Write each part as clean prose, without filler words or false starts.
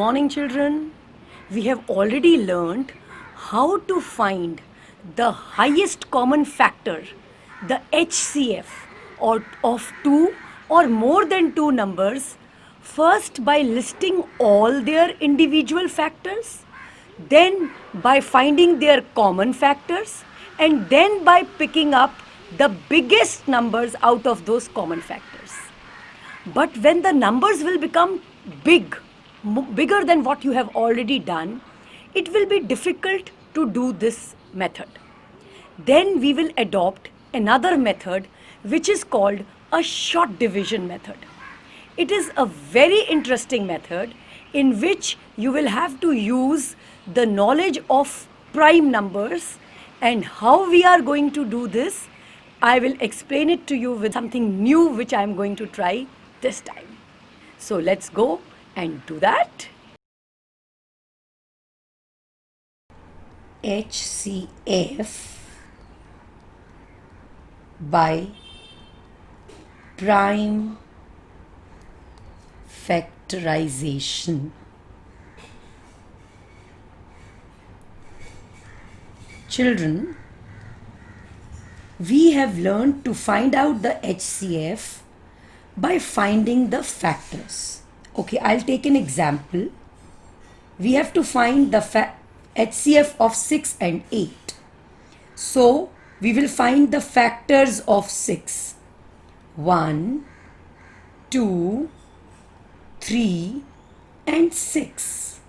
morning, children. We have already learned how to find the highest common factor, the HCF, or of two or more than two numbers, first by listing all their individual factors, then by finding their common factors, and then by picking up the biggest numbers out of those common factors. But when the numbers will become big, bigger than what you have already done, it will be difficult to do this method. Then we will adopt another method which is called a short division method. It is a very interesting method in which you will have to use the knowledge of prime numbers, and how we are going to do this, I will explain it to you with something new which I am going to try this time. So let's go and do that. HCF by prime factorization. Children, we have learned to find out the HCF by finding the factors. Okay, I'll take an example. We have to find the HCF of 6 and 8. So, we will find the factors of 6. 1, 2, 3 and 6.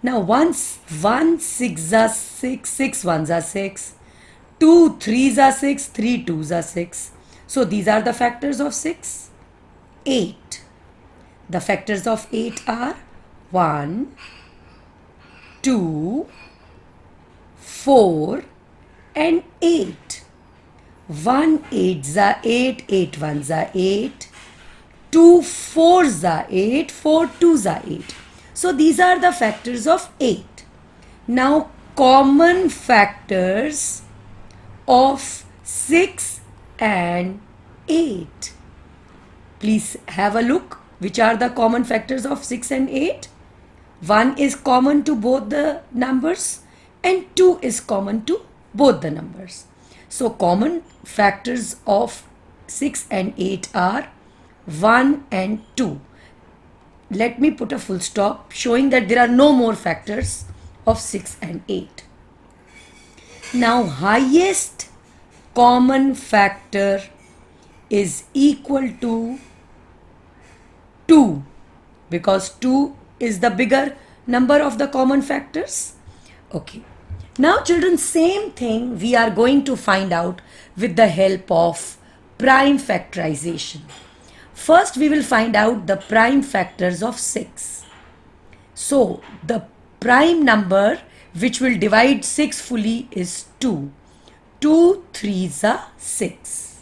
Now, 1 6 are 6, 6 1s are 6, 2 3s are 6, 3 2s are 6. So, these are the factors of 6. 8. The factors of 8 are 1, 2, 4 and 8. 1 8s are 8, 8 1s are 8, 2 4s are 8, 4 2s are 8. So these are the factors of 8. Now common factors of 6 and 8. Please have a look. Which are the common factors of 6 and 8? 1 is common to both the numbers and 2 is common to both the numbers. So common factors of 6 and 8 are 1 and 2. Let me put a full stop showing that there are no more factors of 6 and 8. Now highest common factor is equal to 2 because 2 is the bigger number of the common factors. Okay. Now children, same thing we are going to find out with the help of prime factorization. First we will find out the prime factors of 6. So the prime number which will divide 6 fully is 2. 2 3s are 6.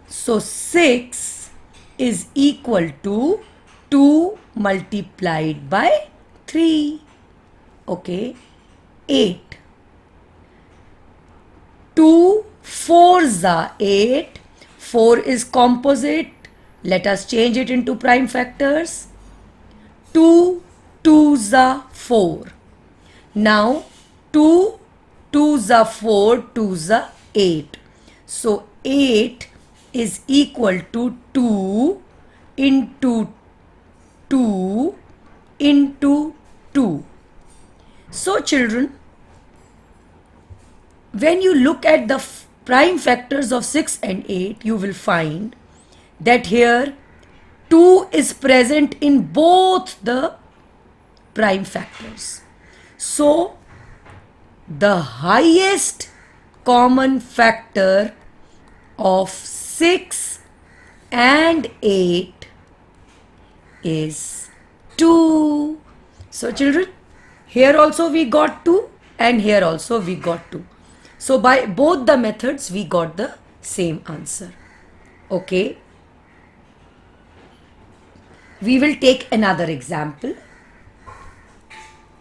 So 6 is equal to 2 multiplied by 3. Okay. 8. 2 4s are 8. 4 is composite. Let us change it into prime factors. 2 2s are 4. Now 2 2s are 4, 2s are 8. So 8 is equal to 2 into 2 into 2. So children, when you look at the prime factors of 6 and 8, you will find that here 2 is present in both the prime factors. So the highest common factor of 6 and 8 is 2. So children, here also we got 2 and here also we got 2. So by both the methods we got the same answer. Okay. We will take another example.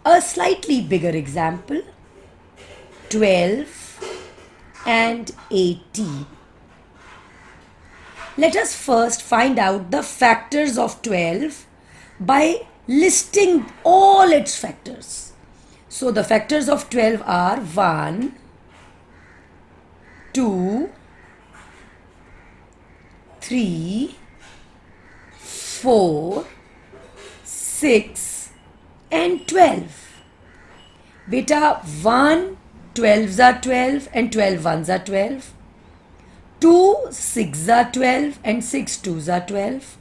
A slightly bigger example. 12 and 18. Let us first find out the factors of 12 by listing all its factors. So the factors of 12 are 1, 2, 3, 4, 6 and 12. Beta 1 12s are 12 and 12 ones are 12. 2 6s are 12 and 6 2s are 12.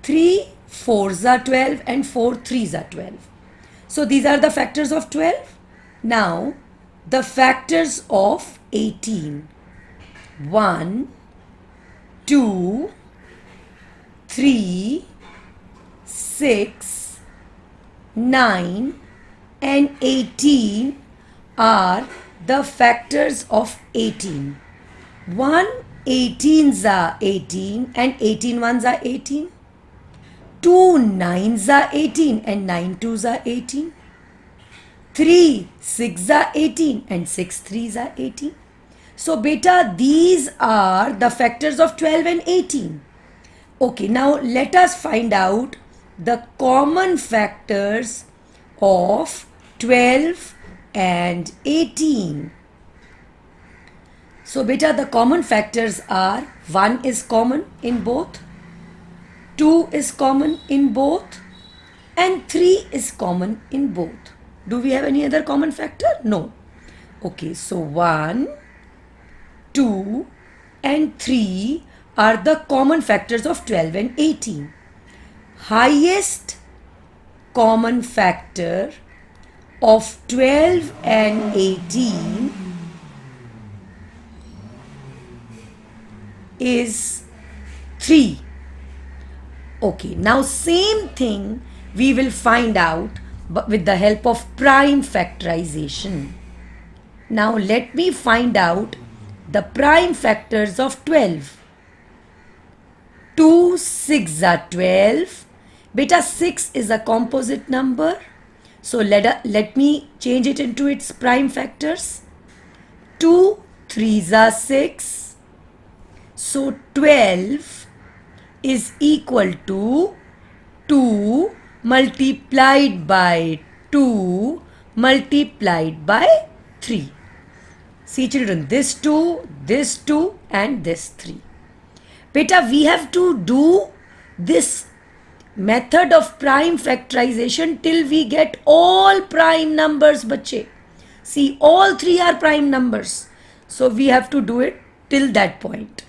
3 4s are 12 and 4 3s are 12. So these are the factors of 12. Now the factors of 18. 1, 2, 3, 6, 9 and 18 are the factors of 18. 1 18s are 18 and 18 ones are 18. 2 9s are 18 and 9 2s are 18. 3 6 are 18 and 6 3s are 18. So beta, these are the factors of 12 and 18. Okay, now let us find out the common factors of 12 and 18. So beta, the common factors are 1 is common in both, 2 is common in both and 3 is common in both. Do we have any other common factor? No. Okay, so 1, 2 and 3 are the common factors of 12 and 18. Highest common factor of 12 and 18 is 3. Okay, now same thing we will find out but with the help of prime factorization. Now let me find out the prime factors of 12. 2 6 are 12. Beta, 6 is a composite number. So let me change it into its prime factors. 2 3s are 6. So 12 is equal to 2 multiplied by 2 multiplied by 3. See children, this 2 and this 3. Beta, we have to do this method of prime factorization till we get all prime numbers, bache. See, all 3 are prime numbers. So we have to do it till that point.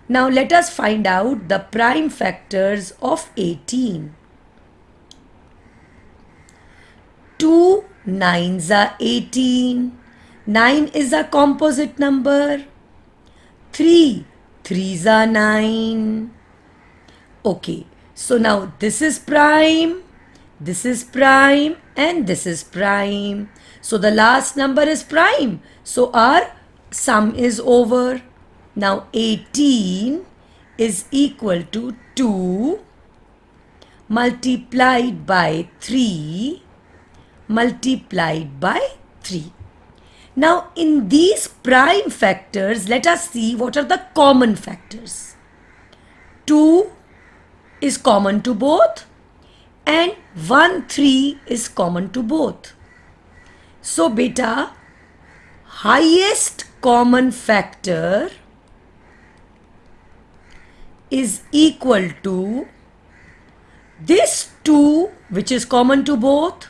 Now let us find out the prime factors of 18. 2 9s are 18. 9 is a composite number. 3 3s are 9. Okay, so now this is prime, and this is prime. So the last number is prime. So our sum is over. Now 18 is equal to 2 multiplied by 3 multiplied by 3. Now in these prime factors, let us see what are the common factors. 2 is common to both and 1 3 is common to both. So beta, highest common factor is equal to this 2 which is common to both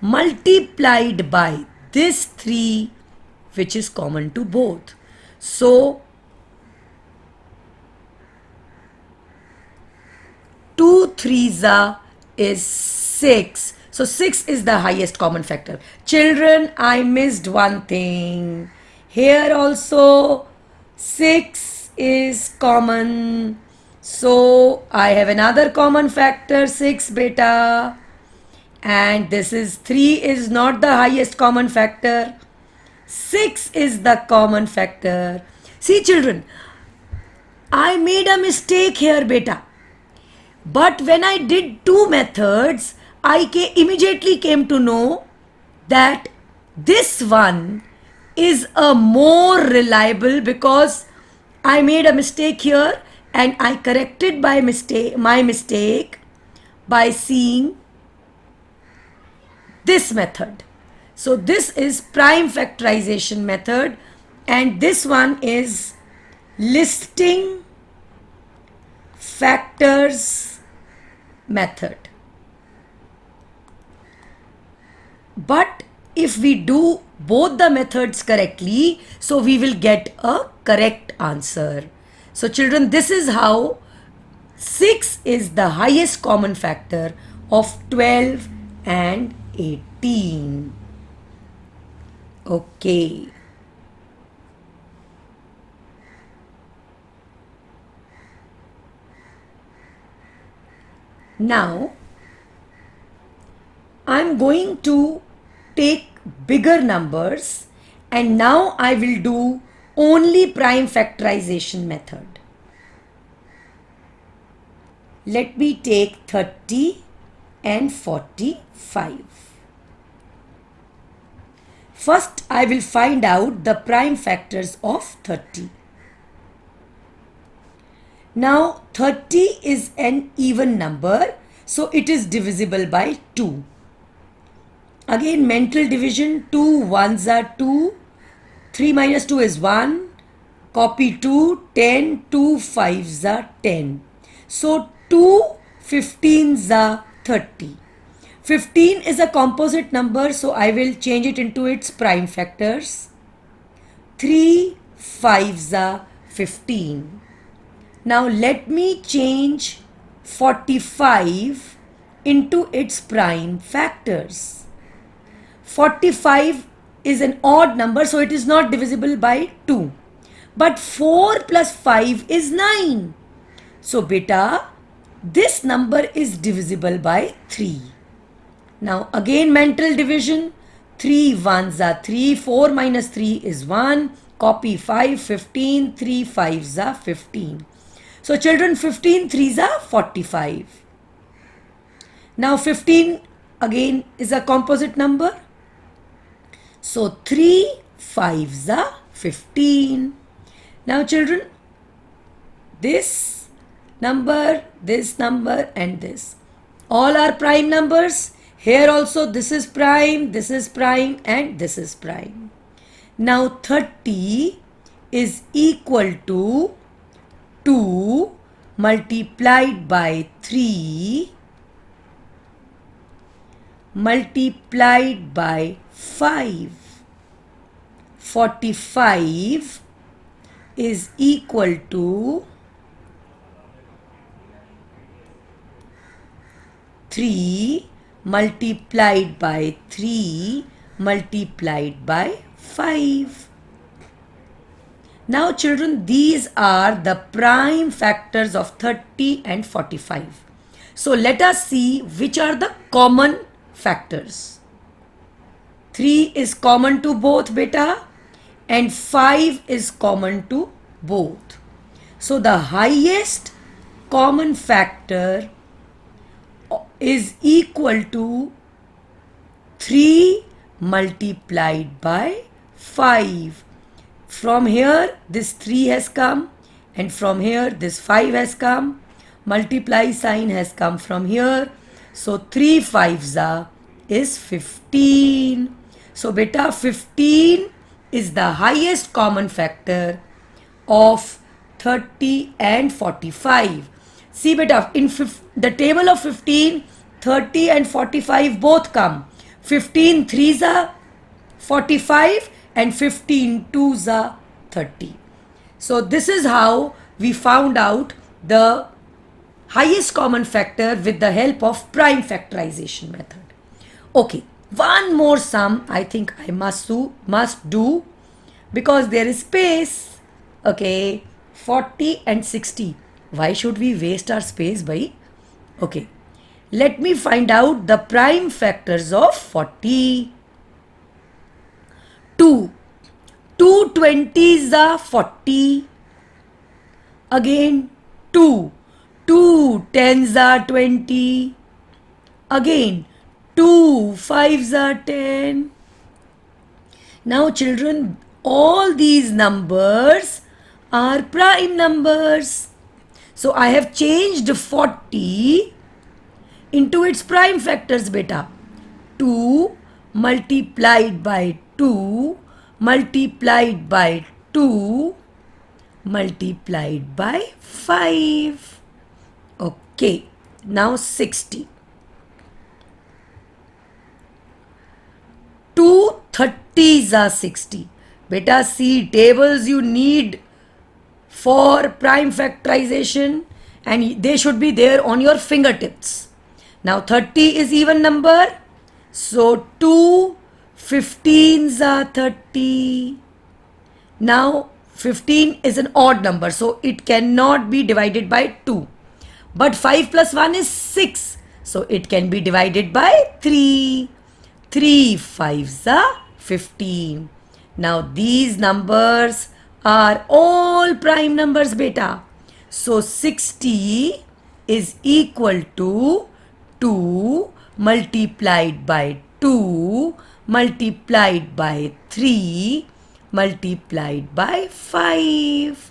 multiplied by this 3 which is common to both. So 2 3s is 6. So 6 is the highest common factor. Children, I missed one thing. Here also 6 is common. So I have another common factor, 6 beta. And this is 3 is not the highest common factor. 6 is the common factor. See children, I made a mistake here beta. But when I did two methods, I immediately came to know that this one is a more reliable because I made a mistake here and I corrected my mistake by seeing this method. So this is prime factorization method, and this one is listing factors method. But if we do both the methods correctly, so we will get a correct answer. So children, this is how 6 is the highest common factor of 12 and 18. Okay. Now, I'm going to take bigger numbers, and now I will do only prime factorization method. Let me take 30 and 45. First, I will find out the prime factors of 30. Now, 30 is an even number, so it is divisible by 2. Again, mental division, 2 ones are 2, 3 minus 2 is 1, copy 2, 10, 2 fives are 10. So, 2 15s are 30. 15 is a composite number, so I will change it into its prime factors. 3 5s are 15. Now let me change 45 into its prime factors. 45 is an odd number, so it is not divisible by 2. But 4 plus 5 is 9. So beta, this number is divisible by 3. Now again mental division, 3 ones are 3, 4 minus 3 is 1, copy 5, 15, 3 fives are 15. So children, 15 threes are 45. Now 15 again is a composite number. So 3 fives are 15. Now children, this number and this, all are prime numbers. Here also this is prime, and this is prime. Now 30 is equal to 2 multiplied by 3 multiplied by 5. 45 is equal to 3 multiplied by 3 multiplied by 5. Now children, these are the prime factors of 30 and 45. So let us see which are the common factors. 3 is common to both beta, and 5 is common to both. So the highest common factor is equal to 3 multiplied by 5. From here this 3 has come, and from here this 5 has come. Multiply sign has come from here. So 3 fives are is 15. So beta, 15 is the highest common factor of 30 and 45. See beta, in the table of 15, 30 and 45 both come. 15 threes are 45 and 15 twos are 30. So this is how we found out the highest common factor with the help of prime factorization method. Okay, one more sum I think I must do because there is space. Okay, 40 and 60. Why should we waste our space by? Okay, let me find out the prime factors of 40. 2 20s are 40. Again 2 10s are 20. Again 2 5s are 10. Now children, all these numbers are prime numbers. So I have changed 40 into its prime factors, beta. 2 multiplied by 2 multiplied by 2 multiplied by 5. Okay, now 60. 2 30s are 60. Beta, see tables you need for prime factorization and they should be there on your fingertips. Now 30 is even number. So 2 15s are 30. Now 15 is an odd number, so it cannot be divided by 2. But 5 plus 1 is 6. So it can be divided by 3. 3 5s are 15. Now these numbers are all prime numbers, beta. So 60 is equal to 2 multiplied by 2 multiplied by 3 multiplied by 5.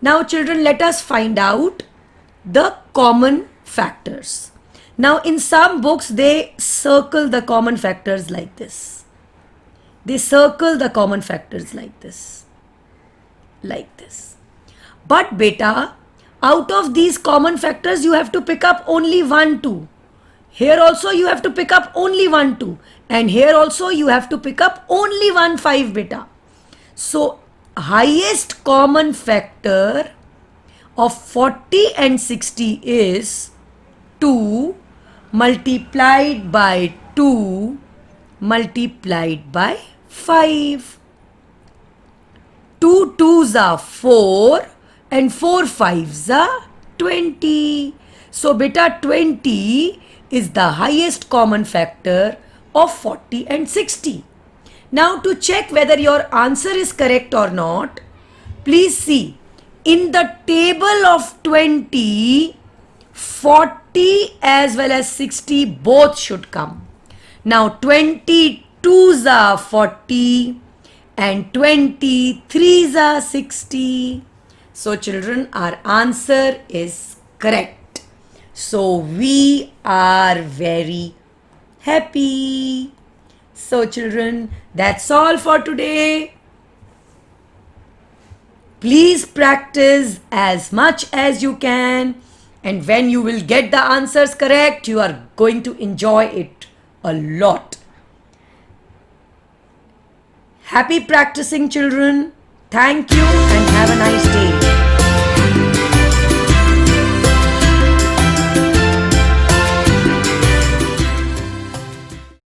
Now children, let us find out the common factors. Now in some books they circle the common factors like this. They circle the common factors like this. Like this. But beta, out of these common factors you have to pick up only 1, 2. Here also you have to pick up only 1, 2. And here also you have to pick up only 1, 5, beta. So highest common factor of 40 and 60 is 2 multiplied by 2 multiplied by 5. 2 2s are 4 and 4 5s are 20. So beta, 20 is the highest common factor of 40 and 60. Now to check whether your answer is correct or not, please see in the table of 20, 40 as well as 60 both should come. Now 22s are 40 and 23s are 60. So children, our answer is correct. So we are very happy. So children, that's all for today. Please practice as much as you can, and when you will get the answers correct, you are going to enjoy it a lot. Happy practicing, children. Thank you and have a nice day.